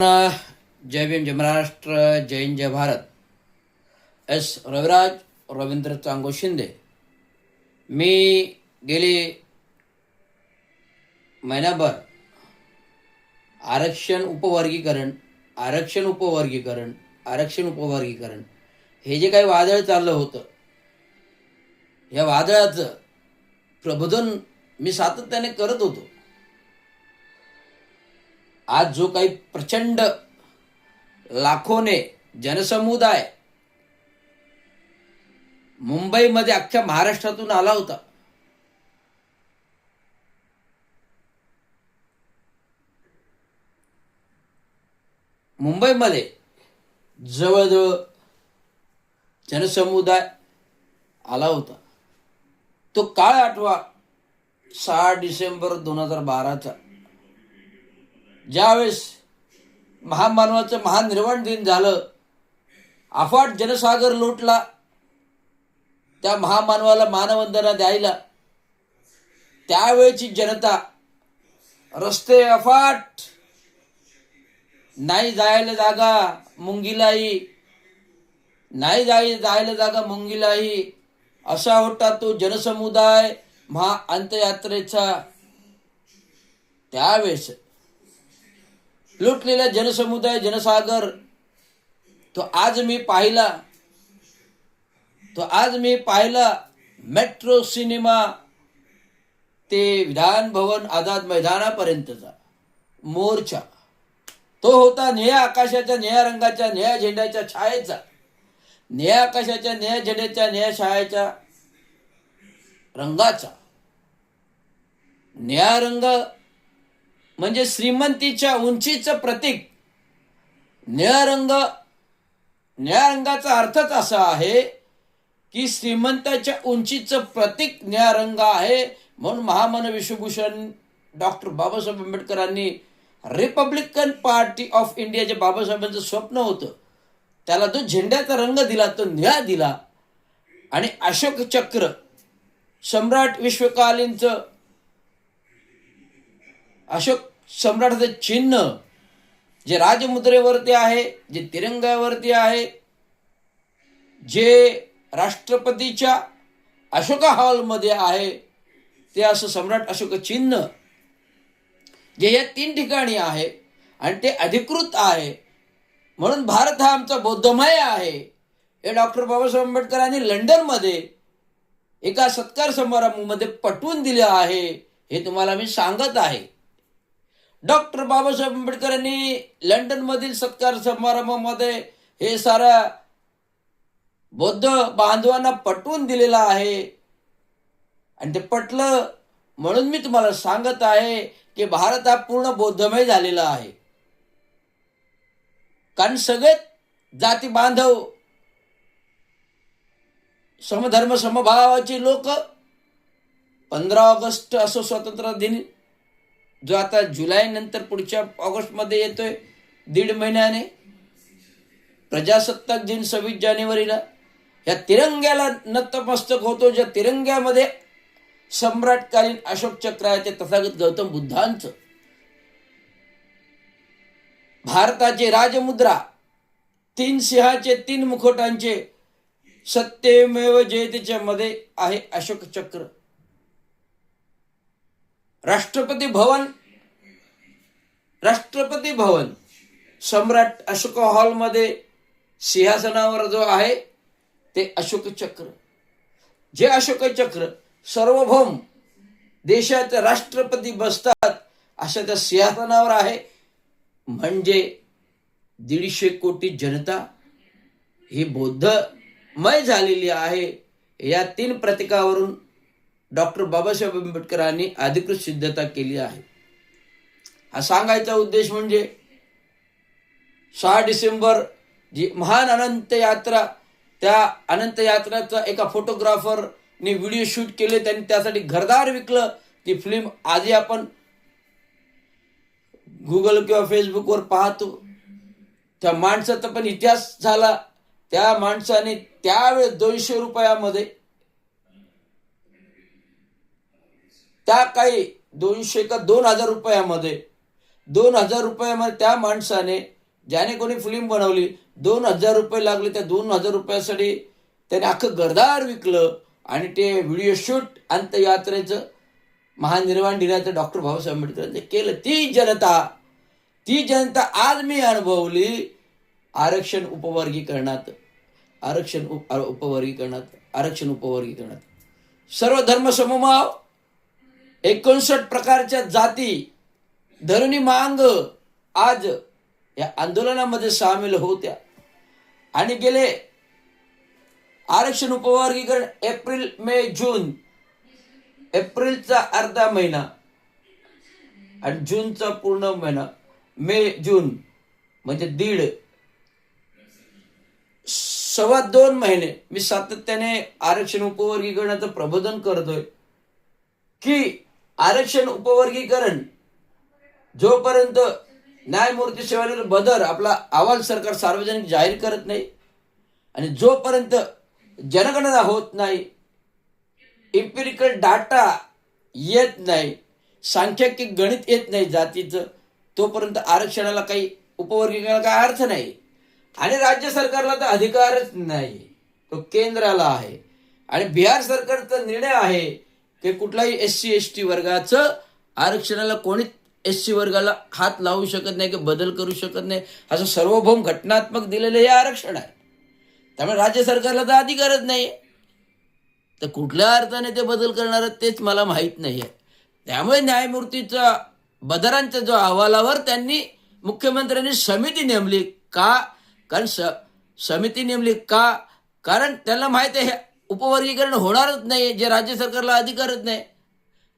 जय भीम, जय महाराष्ट्र, जय हिंद, जय Bharat. S Raviraj Ravindra Chango Shinde. मी गेली महिनाभर आरक्षण उपवर्गीकरण हे जे काही वादळ चाललं होतं, या वादळाचं प्रबोधन मी सातत्याने करत होतो. आज जो काही प्रचंड लाखोने जनसमुदाय मुंबईमध्ये अख्ख्या महाराष्ट्रातून आला होता, मुंबईमध्ये जवळजवळ जनसमुदाय आला होता. तो काळ आठवा, 6 डिसेंबर 2012चा, ज्यावेळेस महामानवाचं महानिर्वाण दिन झालं, अफाट जनसागर लोटला. त्या महामानवाला मानवंदना द्यायला त्यावेळची जनता, रस्ते अफाट, नाही जायला जागा मुंगीलाही, असा होता तो जनसमुदाय महाअंत्ययात्रेचा. त्यावेळेस लुटलेला जनसमुदाय, जनसागर तो आज मी पाहिला मेट्रो सिनेमा ते विधान भवन आझाद मैदानापर्यंतचा मोर्चा. तो होता निळ्या आकाशाच्या, निळ्या रंगाच्या, निळ्या झेंड्याच्या छायेचा, निळ्या आकाशाच्या, निळ्या झेंड्याच्या, निळ्या छायेच्या रंगाचा. निळा रंग म्हणजे श्रीमंतीच्या उंचीचं प्रतीक. निळा रंगाचा अर्थच असा आहे की श्रीमंताच्या उंचीचं प्रतीक निळा रंग आहे. म्हणून महामानव विश्वभूषण डॉक्टर बाबासाहेब आंबेडकरांनी रिपब्लिकन पार्टी ऑफ इंडिया, जे बाबासाहेबांचं स्वप्न होतं, त्याला जो झेंड्याचा रंग दिला तो निळा दिला. आणि अशोक चक्र, सम्राट विश्वकालीनचं अशोक सम्राटाचं चिन्ह जे राजमुद्रेवरती आहे, जे तिरंग्यावरती आहे, जे राष्ट्रपतीच्या अशोका हॉलमध्ये आहे, ते असं सम्राट अशोक चिन्ह जे या 3 ठिकाणी आहे आणि ते अधिकृत आहे. म्हणून भारत हा आमचा बौद्धमय आहे. हे डॉक्टर बाबासाहेब आंबेडकरांनी लंडनमध्ये एका सत्कार समारंभामध्ये पटवून दिले आहे. हे तुम्हाला मी सांगत आहे. डॉक्टर बाबासाहेब आंबेडकरांनी लंडनमधील सत्कार समारंभामध्ये हे सारा बौद्ध बांधवांना पटवून दिलेला आहे. आणि ते पटलं म्हणून मी तुम्हाला सांगत आहे की भारत हा पूर्ण बौद्धमय झालेला आहे. कारण सगळे जाती बांधव, समधर्म समभावाची लोक 15 ऑगस्ट असो स्वातंत्र्य दिन, जो आता जुलै नंतर पुढच्या ऑगस्टमध्ये येतोय, 1.5 महिन्याने, प्रजासत्ताक दिन 26 जानेवारीला, या तिरंग्याला नतमस्तक होतो. ज्या तिरंग्यामध्ये सम्राटकालीन अशोक चक्र आहे, ते तथागत गौतम बुद्धांचं. भारताची राजमुद्रा 3 सिंहाचे, 3 मुकुटांचे, सत्यमेव जयतेच्या मध्ये आहे अशोक चक्र. राष्ट्रपती भवन सम्राट अशोक हॉलमध्ये सिंहासनावर जो आहे ते अशोक चक्र. जे अशोक चक्र सार्वभौम देशाचे राष्ट्रपती बसतात अशा त्या सिंहासनावर आहे. म्हणजे 150 कोटी जनता ही बौद्धमय झालेली आहे. या 3 प्रतीकावरून डॉक्टर बाबासाहेब आंबेडकरांनी अधिकृत सिद्धता केली आहे. हा सांगायचा उद्देश म्हणजे 6 डिसेंबर जी महान अनंत यात्रा, त्या अनंत यात्राचा एका फोटोग्राफरने व्हिडिओ शूट केले. त्यांनी त्यासाठी घरदार विकलं. ती फिल्म आधी आपण गुगल किंवा फेसबुकवर पाहतो. त्या माणसाचा पण इतिहास झाला. त्या माणसाने त्यावेळेस 200 रुपयामध्ये, त्या काही 200 का 2000 रुपयामध्ये 2,000 रुपयामध्ये त्या माणसाने, ज्याने कोणी फिल्म बनवली, 2,000 रुपये लागले. त्या 2,000 रुपयासाठी त्याने अख्खं घरदार विकलं आणि ते व्हिडिओ शूट अंत्ययात्रेचं, महानिर्वाण दिनाचं डॉक्टर बाबासाहेब आंबेडकरांनी केलं. ती जनता आज मी अनुभवली आरक्षण उपवर्गीकरणात. सर्व धर्मसमभाव, 59 प्रकारच्या जाती धरुणी मांग आज या आंदोलनामध्ये सामील होत्या. आणि गेले आरक्षण उपवर्गीकरण एप्रिल, मे, जून, एप्रिलचा अर्धा महिना आणि जूनचा पूर्ण महिना, मे जून म्हणजे 2.5 महिने मी सातत्याने आरक्षण उपवर्गीकरणाचं प्रबोधन करतोय की आरक्षण उपवर्गीकरण जोपर्यंत न्यायमूर्ती शिवाजीराव बदर आपला अहवाल सरकार सार्वजनिक जाहीर करत नाही आणि जोपर्यंत जनगणना होत नाही, इम्पिरिकल डाटा येत नाही, सांख्यिकी गणित येत नाही जातीचं, तोपर्यंत आरक्षणाला काही उपवर्गीकरणाला काही अर्थ नाही. आणि राज्य सरकारला तर अधिकारच नाही, तो केंद्राला आहे. आणि बिहार सरकारचा निर्णय आहे की कुठलाही SC ST वर्गाचं आरक्षणाला कोणी SC वर्गाला हात लावू शकत नाही की बदल करू शकत नाही, असं सार्वभौम घटनात्मक दिलेलं हे आरक्षण आहे. त्यामुळे राज्य सरकारला तर अधिकारच नाही. तर कुठल्या अर्थाने ते बदल करणार तेच मला माहीत नाही आहे. त्यामुळे न्यायमूर्तीचा बदरांच्या जो अहवालावर त्यांनी मुख्यमंत्र्यांनी समिती नेमली का? कारण त्यांना माहिती आहे उपवर्गीकरण होणारच नाही, जे राज्य सरकारला अधिकारच नाही.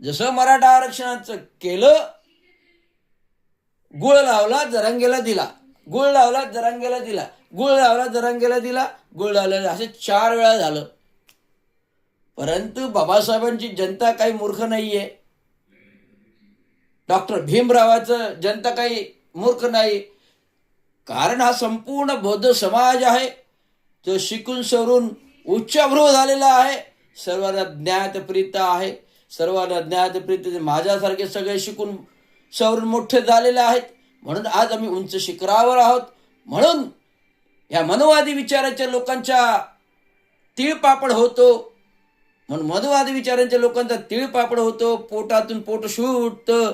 जसं मराठा आरक्षणाचं केलं, गुळ लावला जरांगेला दिला, गुळ लावला जरांगेला दिला, गुळ लावला जरांगेला दिला, गुळ लावला, असे 4 वेळा झालं. परंतु बाबासाहेबांची जनता काही मूर्ख नाहीये, डॉक्टर भीमरावाचं जनता काही मूर्ख नाही. कारण हा संपूर्ण बौद्ध समाज आहे जो शिकून सवरून उच्चभ्रू झालेला आहे, सर्वांना ज्ञातप्रीत आहे, सर्वांना ज्ञातप्रीत. माझ्यासारखे सगळे शिकून सवरून मोठे झालेले आहेत, म्हणून आज आम्ही उंच शिखरावर आहोत. म्हणून या मनोवादी विचाराच्या लोकांच्या तिळपापड होतो, म्हणून मनोवादी विचारांच्या लोकांचा तिळपापड होतो, पोटातून पोट सुटतं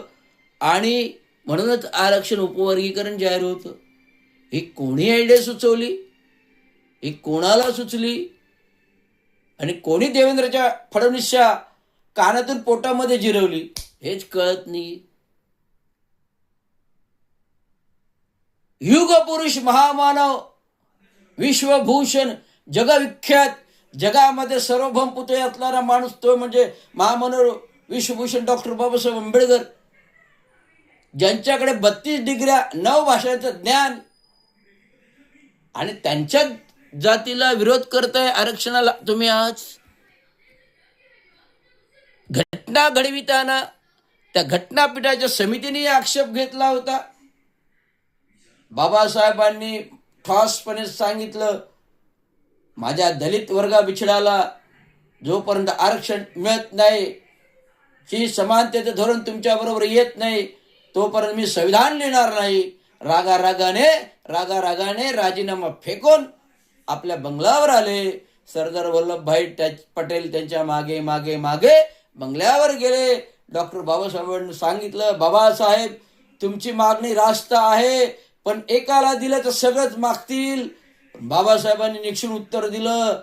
आणि म्हणूनच आरक्षण उपवर्गीकरण जाहीर होतं. ही कोणी आयडिया सुचवली, ही कोणाला सुचली आणि कोणी देवेंद्रच्या फडणवीसच्या कानातून पोटामध्ये जिरवली हेच कळत नाही. युग पुरुष, महामानव, विश्वभूषण, जगविख्यात, जगामध्ये सार्वभौम पुतळे असणारा माणूस तो म्हणजे महामानव विश्वभूषण डॉक्टर बाबासाहेब आंबेडकर, ज्यांच्याकडे 32 डिग्र्या, 9 भाषांचं ज्ञान, आणि त्यांच्या जातीला विरोध करताय आरक्षणाला तुम्ही. आज घटना घडविताना त्या घटनापीठाच्या समितीने आक्षेप घेतला होता. बाबासाहेबांनी ठोसपणे सांगितलं, माझ्या दलित वर्गा बिछडाला जोपर्यंत आरक्षण मिळत नाही, ही समानतेचं धोरण तुमच्याबरोबर येत नाही, तोपर्यंत मी संविधान लिहिणार नाही. रागारागाने राजीनामा फेकून आपल्या बंगल्यावर आले. सरदार वल्लभभाई पटेल त्यांच्या मागे मागे मागे बंगल्यावर गेले. डॉक्टर बाबासाहेबांनी सांगितलं, बाबासाहेब तुमची मागणी रास्त आहे, पण एकाला दिलं तर सगळंच मागतील. बाबासाहेबांनी निक्षून उत्तर दिलं,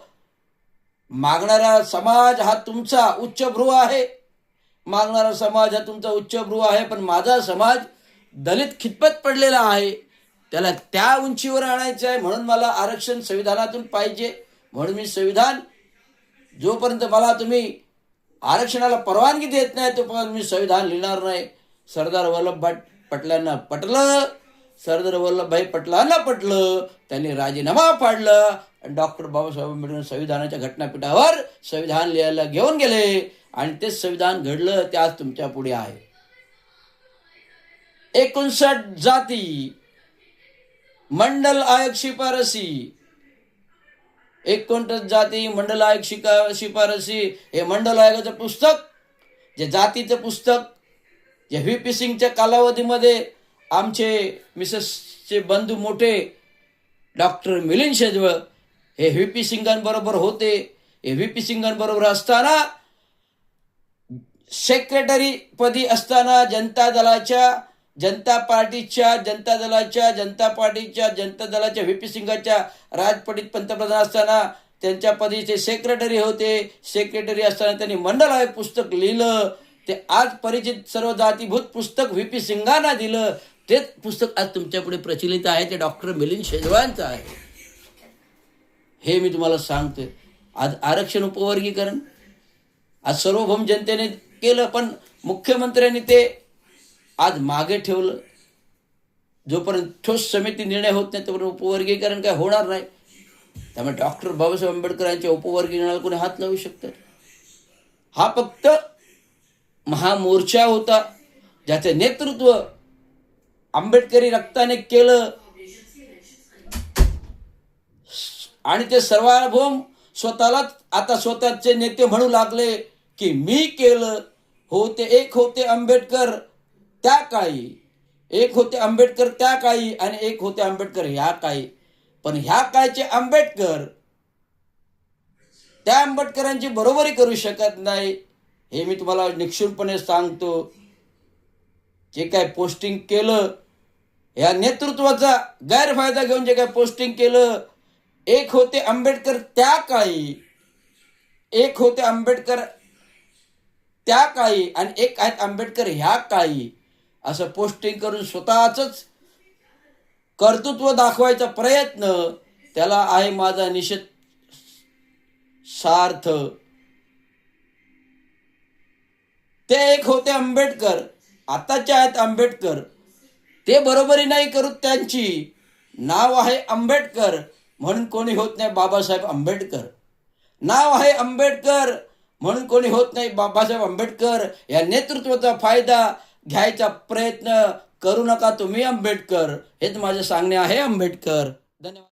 मागणारा समाज हा तुमचा उच्चभ्रू आहे, मागणारा समाज हा तुमचा उच्चभ्रू आहे, पण माझा समाज दलित खितपत पडलेला आहे, त्याला त्या उंचीवर आणायचं आहे. म्हणून मला आरक्षण संविधानातून पाहिजे. म्हणून मी संविधान, जोपर्यंत मला तुम्ही आरक्षणाला परवानगी देत नाही तोपर्यंत मी संविधान लिहिणार नाही. सरदार वल्लभभाई पटेलांना पटलं, सरदार वल्लभभाई पटेलांना पटलं, त्यांनी राजीनामा पाडला. डॉक्टर बाबासाहेब आंबेडकर संविधानाच्या घटनापीठावर संविधान लिहायला घेऊन गेले आणि ते संविधान घडलं, ते आज तुमच्या पुढे आहे. 59 जाती, मंडल आयोग शिफारसी, 59 जाती, मंडल आयोग शिफारसी. हे मंडल आयोगाचं पुस्तक, जे जातीचं पुस्तक, जे व्ही पी सिंगच्या कालावधीमध्ये आमचे मिसेसचे बंधू मोठे डॉक्टर मिलिंद शेजवळ हे व्ही पी सिंगांबरोबर होते. हे व्ही पी सिंगांबरोबर असताना सेक्रेटरी पदी असताना जनता दलाच्या व्ही पी सिंगाच्या राजपटीत पंतप्रधान असताना त्यांच्या पदी ते सेक्रेटरी होते. सेक्रेटरी असताना त्यांनी मंडल आयोग पुस्तक लिहिलं. ते आज परिचित सर्व जातीभूत पुस्तक व्ही पी सिंगांना दिलं. तेच पुस्तक आज तुमच्यापुढे प्रचलित आहे. ते डॉक्टर मिलिंद शेजवळांचं आहे. हे मी तुम्हाला सांगतोय. आज आरक्षण उपवर्गीकरण आज सार्वभौम जनतेने केलं, पण मुख्यमंत्र्यांनी ते आज मागे ठेवलं. जोपर्यंत ठोस समिती निर्णय होत नाही तोपर्यंत उपवर्गीकरण काय होणार नाही. त्यामुळे डॉक्टर बाबासाहेब आंबेडकर यांच्या उपवर्गीकरणाला कोणी हात लावू शकतं? हा फक्त महामोर्चा होता ज्याचे नेतृत्व आंबेडकरी रक्ताने केलं आणि ते सार्वभौम स्वतःलाच आता स्वतःचे नेते म्हणू लागले की मी केलं. एक होते आंबेडकर त्या काळी, एक होते आंबेडकर त्या काळी आणि एक होते आंबेडकर ह्या काळी. पण ह्या काळचे आंबेडकर त्या आंबेडकरांची बरोबरी करू शकत नाही. हे मी तुम्हाला निक्षूळपणे सांगतो. जे काय पोस्टिंग केलं, या नेतृत्वाचा गैरफायदा घेऊन जे काय पोस्टिंग केलं, एक होते आंबेडकर त्या काळी, एक होते आंबेडकर त्या काळी आणि एक आहेत आंबेडकर ह्या काळी, असं पोस्टिंग करून स्वतःच कर्तृत्व दाखवायचा प्रयत्न, त्याला आहे माझा निषेध सार्थ. ते एक होते आंबेडकर, आताचे आहेत आंबेडकर, ते बरोबरी नाही करू त्यांची. नाव आहे आंबेडकर म्हणून कोणी होत नाही बाबासाहेब आंबेडकर. नाव आहे आंबेडकर म्हणून कोणी होत नाही बाबासाहेब आंबेडकर. या नेतृत्वाचा फायदा घ्यायचा प्रयत्न करू नका तुम्ही आंबेडकर. हेच माझे सांगणे आहे आंबेडकर. धन्यवाद.